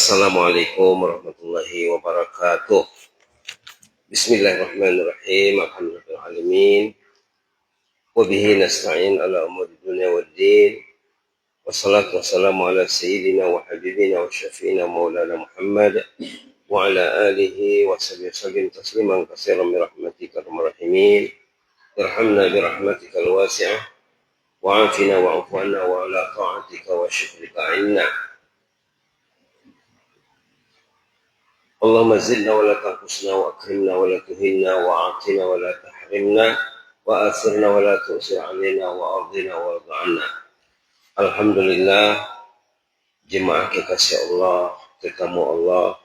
Assalamualaikum warahmatullahi wabarakatuh. Bismillahirrahmanirrahim. Alhamdulillahirrahmanirrahim. Wabihi nasta'in ala umuri dunia waddin. Wassalatu wassalamu ala sayyidina wa habibina wa syafi'ina maulana Muhammad wa ala alihi wa sahbihi sallim tasliman katsiran bi rahmatika arhamar irhamna bi rahmatikal wasi'ah wa afina wa afwana wa ala ta'atika wa syukrika inna. Allahumma zidna wa la tanqusna wa akrimna wa la tuhinna wa atina wa la tahrimna wa asirna wa la tu'sir alaina wa ardina wa arda'na. Alhamdulillah, jemaah kekasih Allah, tetamu Allah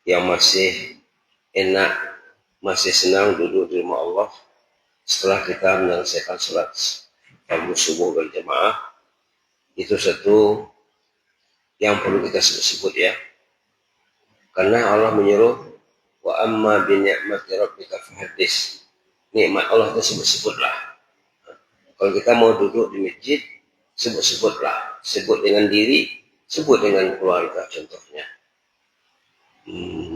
yang masih enak, masih senang duduk di rumah Allah setelah kita menyelesaikan salat fardu subuh berjamaah. Itu satu yang perlu kita sebut ya. Karena Allah menyuruh wa amma bi ni'mati rabbika fahaddits. Nikmat Allah itu sebut-sebutlah. Kalau kita mau duduk di masjid, sebut-sebutlah. Sebut dengan diri, sebut dengan keluarga contohnya.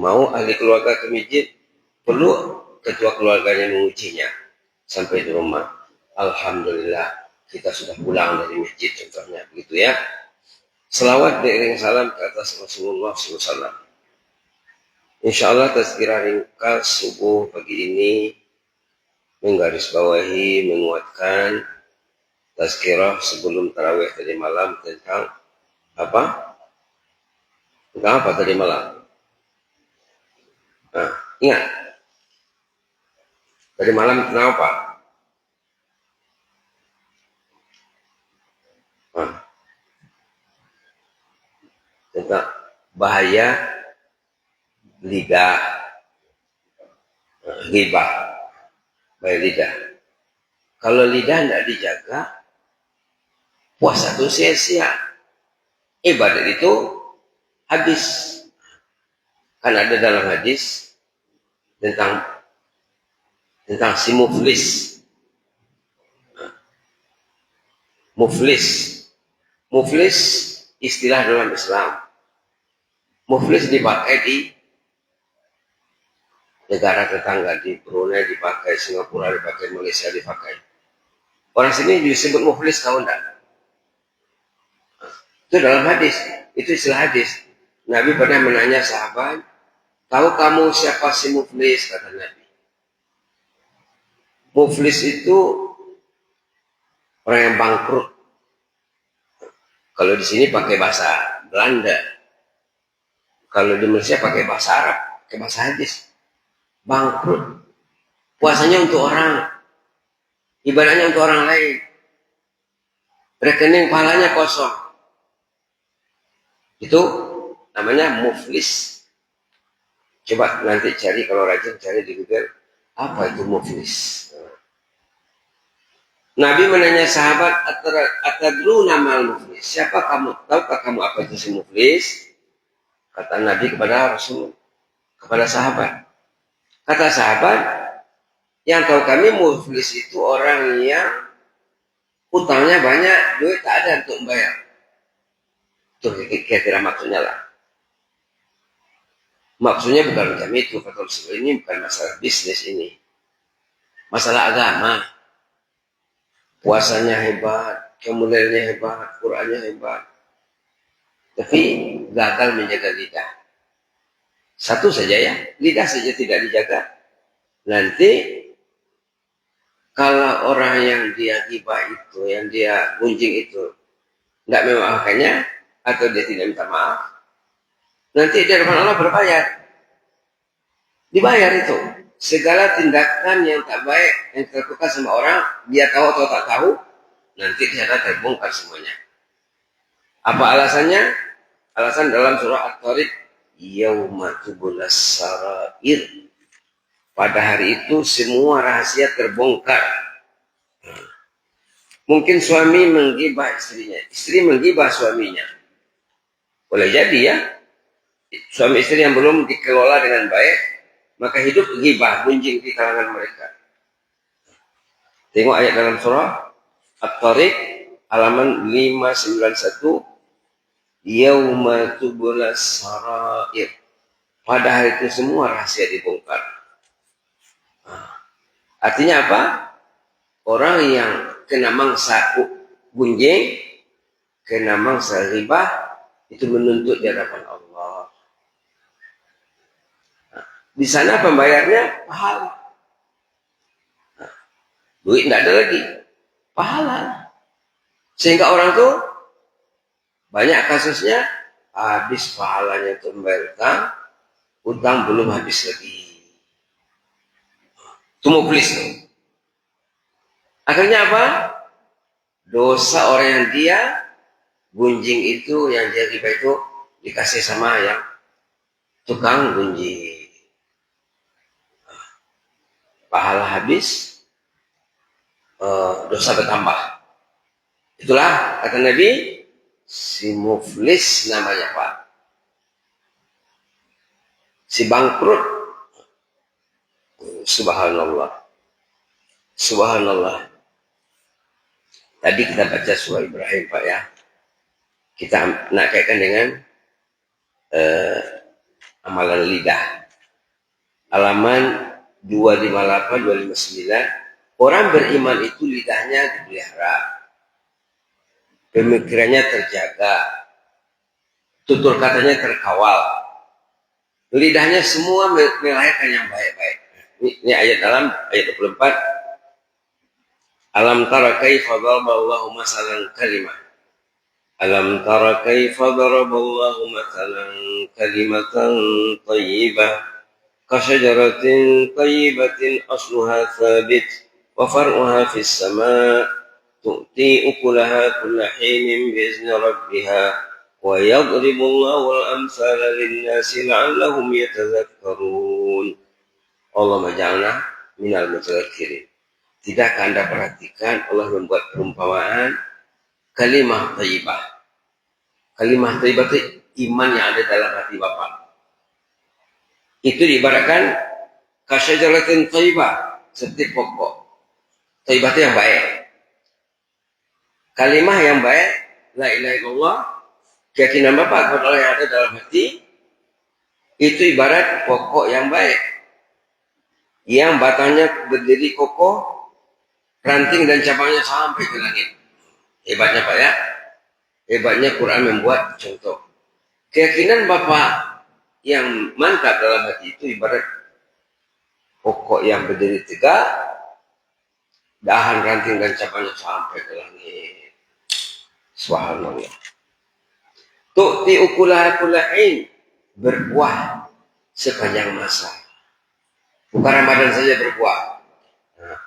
Mau ahli keluarga ke masjid, perlu ketua keluarganya mengujinya sampai di rumah. Alhamdulillah, kita sudah pulang dari masjid contohnya. Begitu ya. Selawat diiring salam ke atas Rasulullah SAW. Insyaallah tazkirah ringkas subuh pagi ini menggarisbawahi, menguatkan tazkirah sebelum tarawih tadi malam tentang apa? Tentang apa tadi malam? Nah, ingat. Tadi malam tentang apa? Tentang bahaya lidah, ghibah, bahaya lidah. Kalau lidah tidak dijaga, puasa itu sia-sia. Ibadat itu habis. Kan ada dalam hadis tentang si muflis. Muflis istilah dalam Islam. Muflis dipakai di negara tetangga, di Brunei dipakai, Singapura dipakai, Malaysia dipakai. Orang sini disebut muflis, tahu enggak? Itu dalam hadis, itu istilah hadis. Nabi pernah menanya sahabat, tahu kamu siapa si muflis? Kata Nabi. Muflis itu orang yang bangkrut. Kalau di sini pakai bahasa Belanda, kalau di Malaysia pakai bahasa Arab, pakai bahasa hadis. Bangkrut. Puasanya untuk orang, ibadahnya untuk orang lain. Rekening pahalanya kosong. Itu namanya muflis. Coba nanti cari, kalau rajin cari di Google, apa itu muflis. Nabi menanya sahabat, atadru nama muflis. Siapa kamu? Tahukah kamu apa itu si muflis? Kata Nabi kepada Rasul, kepada sahabat. Kata sahabat, yang tahu kami muflis itu orang yang utangnya banyak, duit tak ada untuk membayar. Itu kira-kira maksudnya lah. Maksudnya bukan macam itu, kata Rasul, ini bukan masalah bisnis ini. Masalah agama. Puasanya hebat, kemuliaannya hebat, Qur'annya hebat. Tapi gagal menjaga lidah. Satu saja ya, lidah saja tidak dijaga. Nanti kalau orang yang dia ghibah itu, yang dia gunjing itu, tidak memaafkannya, atau dia tidak minta maaf, nanti di hadapan Allah berbayar. Dibayar itu. Segala tindakan yang tak baik, yang dilakukan sama orang, dia tahu atau tak tahu, nanti dia akan terbongkar semuanya. Apa alasannya? Alasan dalam surah At-Tariq, yauma tubulas sarair. Pada hari itu semua rahasia terbongkar. Mungkin suami menggibah istrinya, istri menggibah suaminya. Boleh jadi ya, suami istri yang belum dikelola dengan baik, maka hidup ghibah, gunjing di kalangan mereka. Tengok ayat dalam surah At-Tariq halaman 591 Yauma tubulas sarair. Pada hari itu semua rahasia dibongkar. Artinya apa? Orang yang kena mangsa gunjing, kena mangsa riba, itu menuntut di hadapan Allah. Di sana pembayarnya pahala. Duit tidak ada lagi. Pahala. Sehingga orang tuh banyak kasusnya habis pahalanya untuk membayar utang belum habis lagi. Itu muflis tuh. Akhirnya apa? Dosa orang yang dia gunjing itu, yang dia riba itu dikasih sama yang tukang gunjing. Pahala habis, dosa bertambah. Itulah kata Nabi, si muflis namanya Pak. Si bangkrut. Subhanallah. Subhanallah. Tadi kita baca surah Ibrahim Pak ya. Kita nak kaitkan dengan amalan lidah. Halaman 258-259. Orang beriman itu lidahnya dipelihara. Pemikirannya terjaga. Tutur katanya terkawal. Lidahnya semua melahirkan yang baik-baik. Ini ayat dalam ayat 24. Alam tara kaifa daraballahu masalan kalimah. Alam tara kaifa daraballahu masalan kalimatan thayyibah kasyajaratin thayyibatin asluha thabit wa far'uha fis sama' tu'ti ukulaha kulla hinin bi'izni rabbiha wa yadribullahu al-amsala lin-nasi la'allahum yatadhakkarun. Allah maja'alna minal mutadhakkirin. Tidakkah Anda perhatikan Allah membuat perumpamaan kalimah thayyibah. Kalimah thayyibah itu iman yang ada dalam hati Bapak. Itu diibaratkan kasyajaratin thayyibah, seperti pokok. Thayyibah itu yang baik. Kalimah yang baik, la ilaha illallah, keyakinan Bapak kepada Allah yang ada dalam hati, itu ibarat pokok yang baik. Yang batangnya berdiri kokoh, ranting dan cabangnya sampai ke langit. Hebatnya Pak ya. Hebatnya Quran membuat contoh. Keyakinan Bapak yang mantap dalam hati itu ibarat pokok yang berdiri tegak, dahan ranting dan cabangnya sampai ke langit. Subhanallah. Tu'ti ukulaha kullahin, berbuah sepanjang masa. Bukan Ramadan saja berbuah.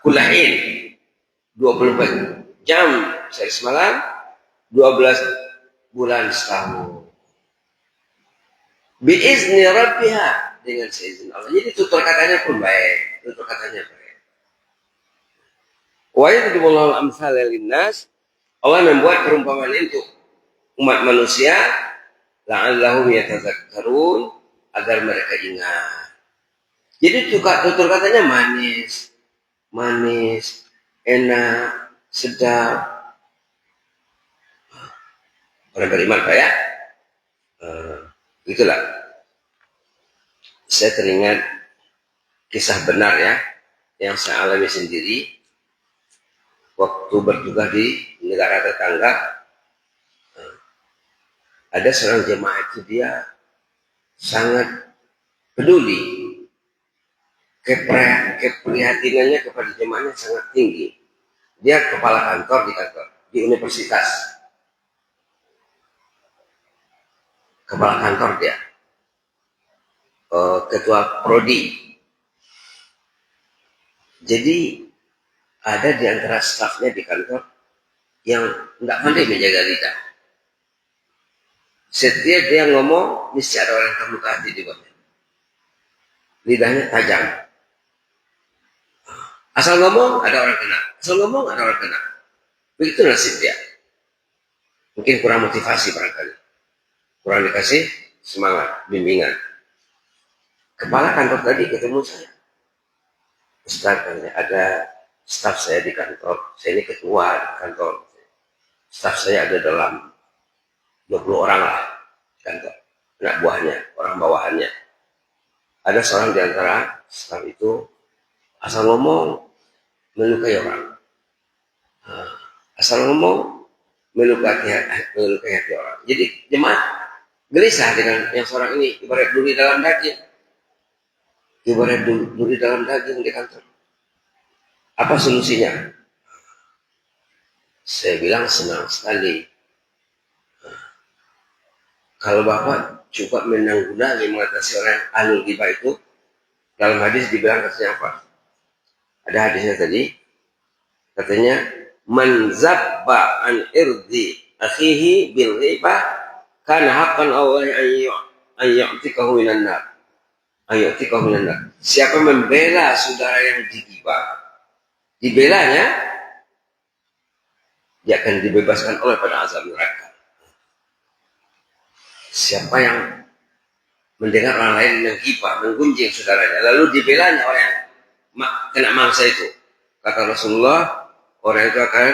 Kullahin 24 jam sehari semalam, 12 bulan setahun. Biizni rabbiha, dengan seizin Allah. Jadi tutur katanya pun baik. Tutur katanya baik. Wa yadribullahu al-amsala lin-nas. Allah membuat perumpamaan itu umat manusia la'allahum yatadzakkarun, agar mereka ingat. Jadi tutur katanya manis. Manis, enak, sedap. Orang beriman Pak ya. Itulah. Saya teringat kisah benar ya, yang saya alami sendiri waktu bertugas di negara tetangga. Ada seorang jemaah itu dia sangat peduli. Keprihatinannya kepada jemaahnya sangat tinggi. Dia kepala kantor di universitas. Kepala kantor dia. Ketua prodi. Jadi ada di antara stafnya di kantor yang tidak pandai menjaga lidah. Setiap dia ngomong, mesti ada orang terluka hati di bawahnya. Lidahnya tajam. Asal ngomong, ada orang kena. Asal ngomong, ada orang kena. Begitu nasib dia. Mungkin kurang motivasi barangkali. Kurang dikasih semangat, bimbingan. Kepala kantor tadi ketemu saya. Ustaz, ada staf saya di kantor. Saya ini ketua kantor. Staf saya ada dalam 20 orang lah kantor, anak buahnya, orang bawahannya. Ada seorang di antara staf itu asal ngomong melukai orang. Asal ngomong melukai hati orang. Jadi jemaat gelisah dengan yang seorang ini, ibarat duri dalam daging. Ibarat duri dalam daging di kantor. Apa solusinya? Saya bilang senang sekali. Kalau Bapak coba menanggulangi mengatasi orang yang ahlul ghibah itu, dalam hadis dibilang katanya apa? Ada hadisnya tadi, katanya man zabba an irdi akhihi bil ghibah kana haqqan Allah an yu'tikahu minan nar. Ayatikahu minan nar. Siapa membela saudara yang digibah, dibelanya, dia akan dibebaskan oleh pada azab neraka. Siapa yang mendengar orang lain menggibah, menggunjing saudaranya, lalu dibelanya orang yang kena mangsa itu, kata Rasulullah, orang itu akan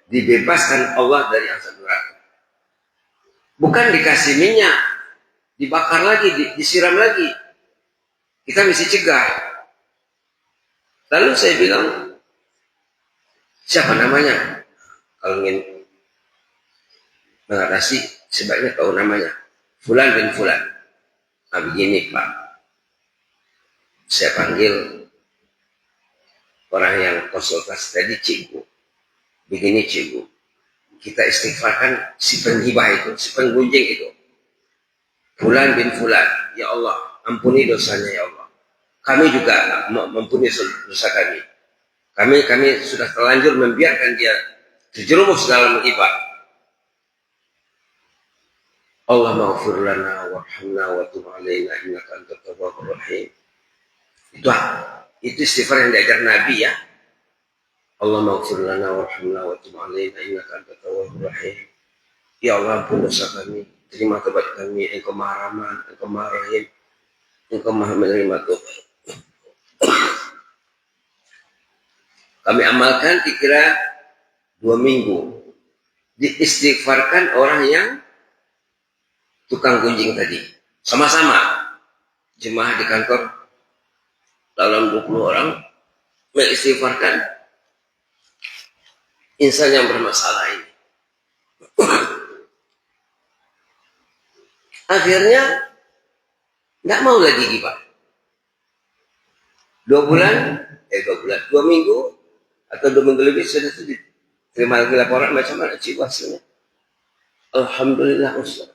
dibebaskan Allah dari azab neraka. Bukan dikasih minyak, dibakar lagi, disiram lagi. Kita mesti cegah. Lalu saya bilang, siapa namanya? Kalau ingin mengatasi, sebaiknya tahu namanya. Fulan bin Fulan. Nah begini Pak, saya panggil orang yang konsultasi tadi cikgu. Begini cikgu, kita istighfarkan si penghibah itu, si penggunjing itu. Fulan bin Fulan, ya Allah, ampuni dosanya ya Allah. Kami juga mampuni dosa kami. Kami sudah terlanjur membiarkan dia terjerumus dalam menghibah. Allah maghfir lana warhamna wa tub alaina innaka antat tawwabur rahim. Itu istighfar yang diajar Nabi ya. Allah maghfir lana warhamna wa tub alaina innaka antat tawwabur rahim. Ya Allah, ampun dosa kami, terima tobat kami, Engkau Maha Rahman, Engkau Maha Rahim, Engkau Maha menerima tobat. Kami amalkan kira 2 minggu. Diistighfarkan orang yang tukang gunjing tadi. Sama-sama. Jemaah di kantor dalam 20 orang mengistighfarkan insan yang bermasalah ini. Akhirnya nggak mau lagi gibah. 2 minggu atau 2 minggu lebih sudah terima lagi laporan macam mana hasilnya. Alhamdulillah Ustaz.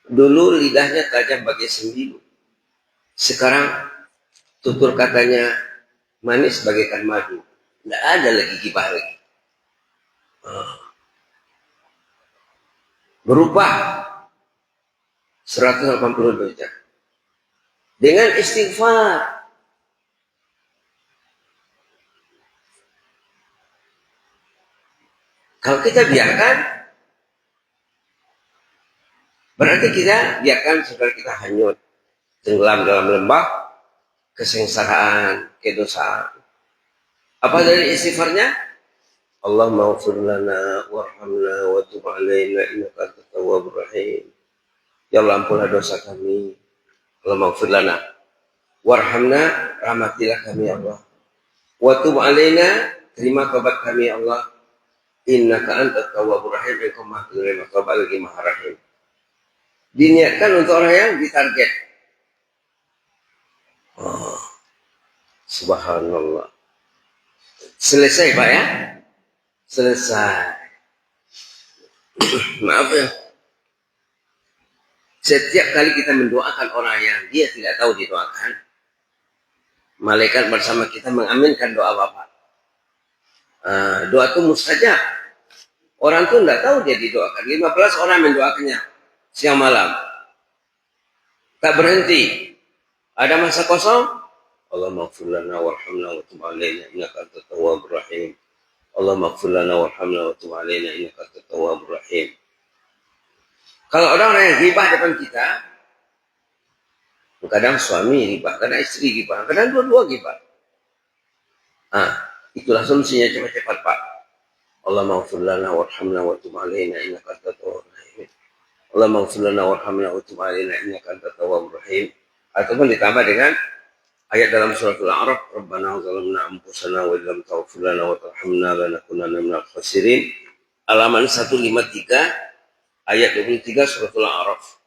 Dulu lidahnya tajam bagai sembilu. Sekarang tutur katanya manis bagaikan madu. Tidak ada lagi gibah lagi. Berubah 180 derajat. Dengan istighfar. Kalau kita biarkan, berarti kita biarkan saudara kita hanyut, tenggelam dalam lembah kesengsaraan, kedosaan. Apa dari istighfarnya? Allah maghfir lana warhamna wa tub alaina innaka antat tawwabur rahim. Ya Allah, ampunilah dosa kami. Allah maghfir lana warhamna, rahmatilah kami ya Allah. Wa tub alaina, terima tobat kami ya Allah. Innaka antat tawwabur rahim, Engkau Maha penerima tobat lagi Maha Rahim. Diniatkan untuk orang yang ditarget. Subhanallah. Selesai Pak ya? Selesai. Maaf ya. Setiap kali kita mendoakan orang yang dia tidak tahu didoakan, malaikat bersama kita mengaminkan doa Bapak. Doa itu mustajab. Orang itu tidak tahu dia didoakan. 15 orang mendoakannya siang malam. Tak berhenti. Ada masa kosong. Allah maghfir lana warhamna wa tub alaina innaka antat tawwabur rahim. Allah maghfir lana warhamna wa tub alaina innaka antat tawwabur rahim. Kalau orang yang ghibah depan kita, kadang suami ghibah, kadang istri ghibah, kadang dua-dua ghibah. Itulah solusinya cepat-cepat Pak. Allahumma ighfir lana warhamna wa tub 'alaina innaka antat tawwabur rahim. Allahumma ighfir lana warhamna wa tub 'alaina innaka antat tawwabur rahim. Ataupun ditambah dengan ayat dalam suratul A'raf, Rabbana zalamna anfusana wa illam taghfir lana wa tarhamna lanakunanna minal khasirin. Halaman 153 ayat 23 suratul A'raf.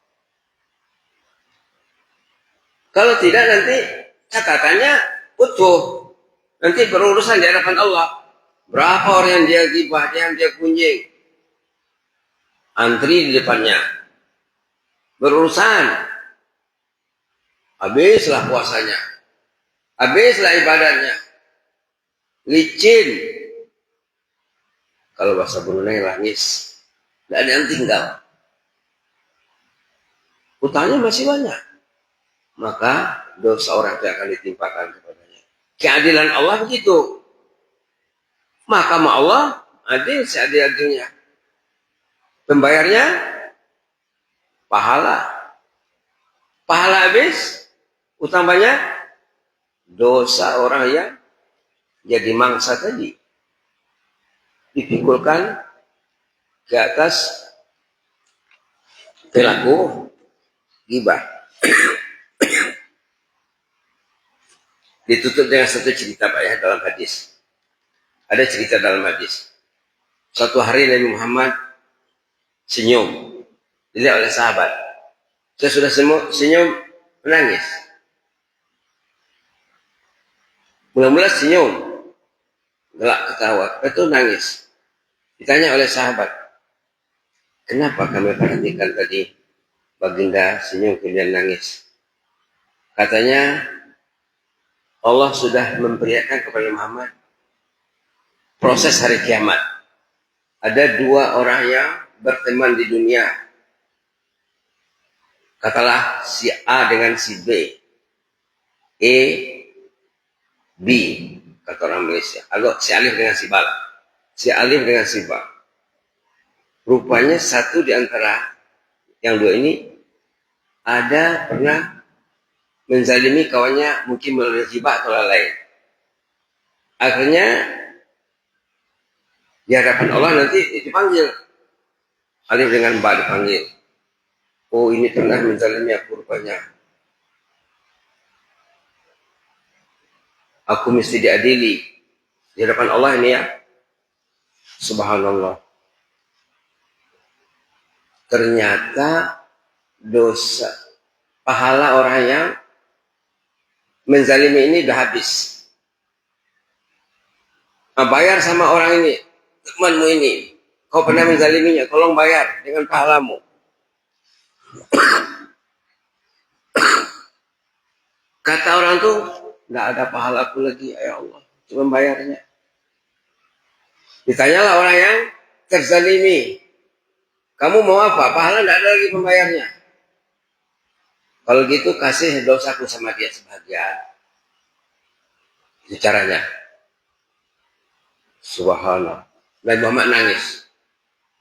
Kalau tidak nanti catatannya utuh. Nanti berurusan di hadapan Allah. Berapa orang yang dia gibah, yang dia kunjing. Antri di depannya. Berurusan. Habislah puasanya. Habislah ibadahnya. Licin. Kalau bahasa Brunei nangis. Tidak ada yang tinggal. Utangnya masih banyak. Maka dosa orang itu akan ditimpakan kepadanya. Keadilan Allah begitu. Mahkamah Allah adil seadil-adilnya. Pembayarnya pahala. Pahala habis, utang banyak, dosa orang yang jadi mangsa tadi dipikulkan ke atas pelaku ghibah. Ditutup dengan satu cerita Pak ya dalam hadis. Ada cerita dalam hadis. Suatu hari Nabi Muhammad senyum. Dilihat oleh sahabat. Saya sudah senyum, menangis. Mula-mula senyum. Gelak ketawa. Itu nangis. Ditanya oleh sahabat. Kenapa kami perhatikan tadi baginda senyum kemudian nangis? Katanya Allah sudah memperlihatkan kepada Muhammad proses hari kiamat. Ada dua orang yang berteman di dunia. Katalah si A dengan si B. A, B. Kata orang Malaysia. Atau si Alif dengan si Bala. Si Alif dengan si Ba. Rupanya satu di antara yang dua ini ada pernah menzalimi kawannya mungkin melalui ghibah atau lain. Akhirnya di hadapan Allah nanti dipanggil. Alif dengan Ba dipanggil. Oh ini pernah menzalimi aku rupanya. Aku mesti diadili. Di hadapan Allah ini ya. Subhanallah. Ternyata dosa pahala orang yang menzalimi ini sudah habis. Nah, bayar sama orang ini, temanmu ini. Kau pernah menzaliminya, tolong bayar dengan pahalamu. Kata orang tuh, tidak ada pahalaku lagi, ya Allah. Cuma bayarnya. Ditanyalah orang yang terzalimi. Kamu mau apa? Pahala tidak ada lagi pembayarnya. Kalau gitu kasih dosaku sama dia sebagian. Itu caranya. Subhanallah. Nabi Muhammad nangis.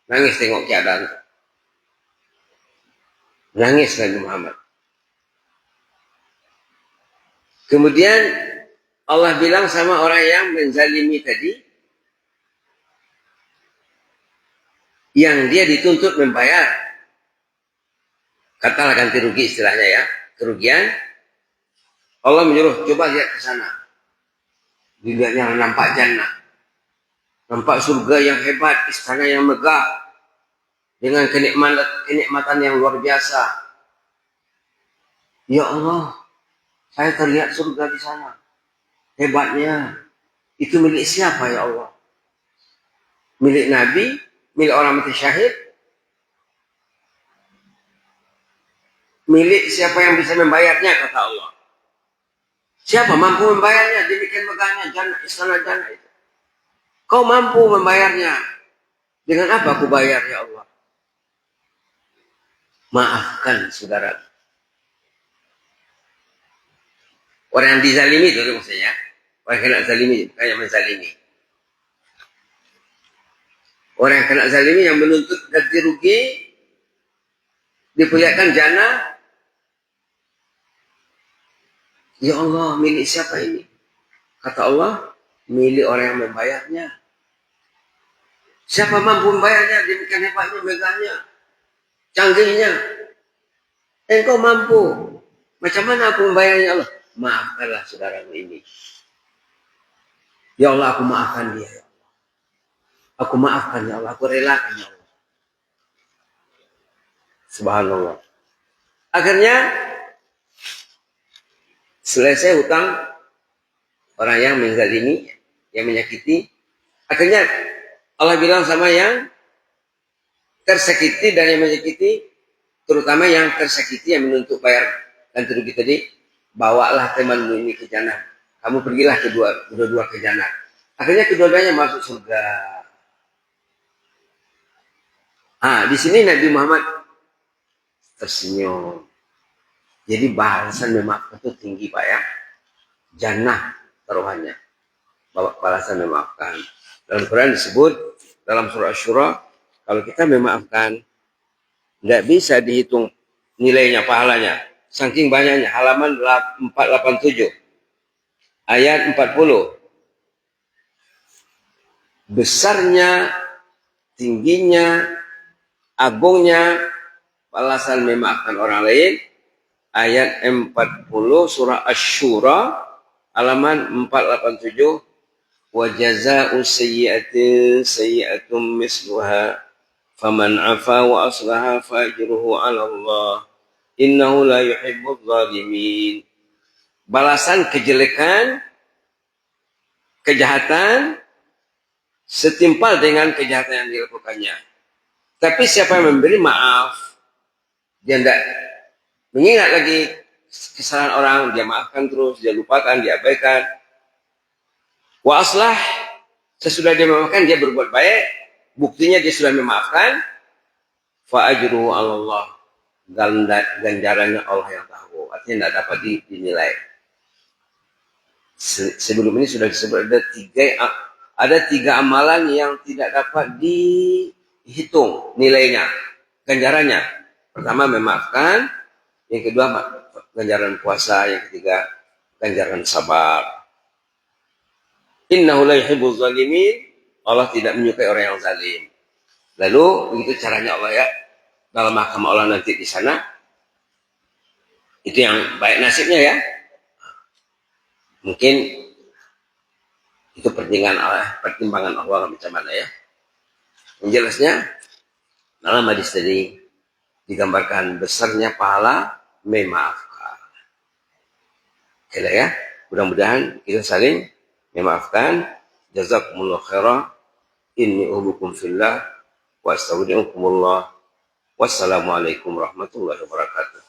Nangis tengok keadaan. Nangis Nabi Muhammad. Kemudian Allah bilang sama orang yang menzalimi tadi. Yang dia dituntut membayar. Katalah ganti rugi istilahnya ya. Kerugian. Allah menyuruh coba lihat ke sana. Dilihatnya nampak jannah. Nampak surga yang hebat. Istana yang megah. Dengan kenikmatan yang luar biasa. Ya Allah. Saya terlihat surga di sana. Hebatnya. Itu milik siapa ya Allah? Milik Nabi? Milik orang mati syahid? Milik siapa yang bisa membayarnya, kata Allah. Siapa mampu membayarnya? Demikian megahnya jannah, istana jannah itu. Kau mampu membayarnya. Dengan apa aku bayar ya Allah? Maafkan saudara. Orang yang dizalimi itu maksudnya. Orang yang kena zalimi, bukan yang menzalimi. Orang yang kena zalimi yang menuntut ganti rugi, diperlihatkan jannah. Ya Allah, milik siapa ini? Kata Allah, milik orang yang membayarnya. Siapa mampu membayarnya? Demikian hebatnya, megahnya, canggihnya. Engkau mampu. Macam mana aku membayarnya Allah? Maafkanlah saudaramu ini. Ya Allah, aku maafkan dia. Aku maafkan ya Allah. Aku relakan ya Allah. Subhanallah. Akhirnya selesai hutang orang yang menzalimi, yang menyakiti. Akhirnya Allah bilang sama yang tersakiti dan yang menyakiti, terutama yang tersakiti yang menuntut bayar ganti rugi tadi, bawalah temanmu ini ke jannah. Kamu pergilah kedua-dua ke jannah. Akhirnya kedua-duanya masuk surga. Di sini Nabi Muhammad tersenyum. Jadi balasan memaafkan itu tinggi Pak ya. Jannah taruhannya. Balasan memaafkan. Dalam Quran disebut dalam surah Asy-Syura, kalau kita memaafkan nggak bisa dihitung nilainya, pahalanya. Saking banyaknya, halaman 487 ayat 40. Besarnya, tingginya, agungnya balasan memaafkan orang lain. Ayat 40 surah Asy-Syura halaman 487. Wa jazaa'u sayyi'atin sayyi'atun misluha faman 'afa wa aslaha fa ajruhu 'ala Allah innahu la yuhibbudz zalimin. Balasan kejelekan, kejahatan setimpal dengan kejahatan yang dilakukannya. Tapi siapa yang memberi maaf, dia tidak mengingat lagi kesalahan orang, dia maafkan terus, dia lupakan, dia abaikan. Wa aslah, sesudah dia memaafkan, dia berbuat baik, buktinya dia sudah memaafkan, fa ajruhu 'ala Allah, ganjarannya Allah yang tahu, artinya tidak dapat dinilai. Sebelum ini sudah disebut ada tiga amalan yang tidak dapat dihitung nilainya, ganjarannya. Pertama memaafkan, yang kedua ganjaran puasa, yang ketiga ganjaran sabar. Innahu la yuhibbuz zalimin, Allah tidak menyukai orang yang zalim. Lalu begitu caranya Allah ya, dalam mahkamah Allah nanti di sana, itu yang baik nasibnya ya. Mungkin itu pertimbangan Allah macam mana ya. Yang jelasnya dalam hadis tadi digambarkan besarnya pahala memaafkan. Oke lah ya, mudah-mudahan kita saling memaafkan. Jazakumullah khairan. Inni uhibbukum fillah wa astaudiukumullah. Wassalamualaikum warahmatullahi wabarakatuh.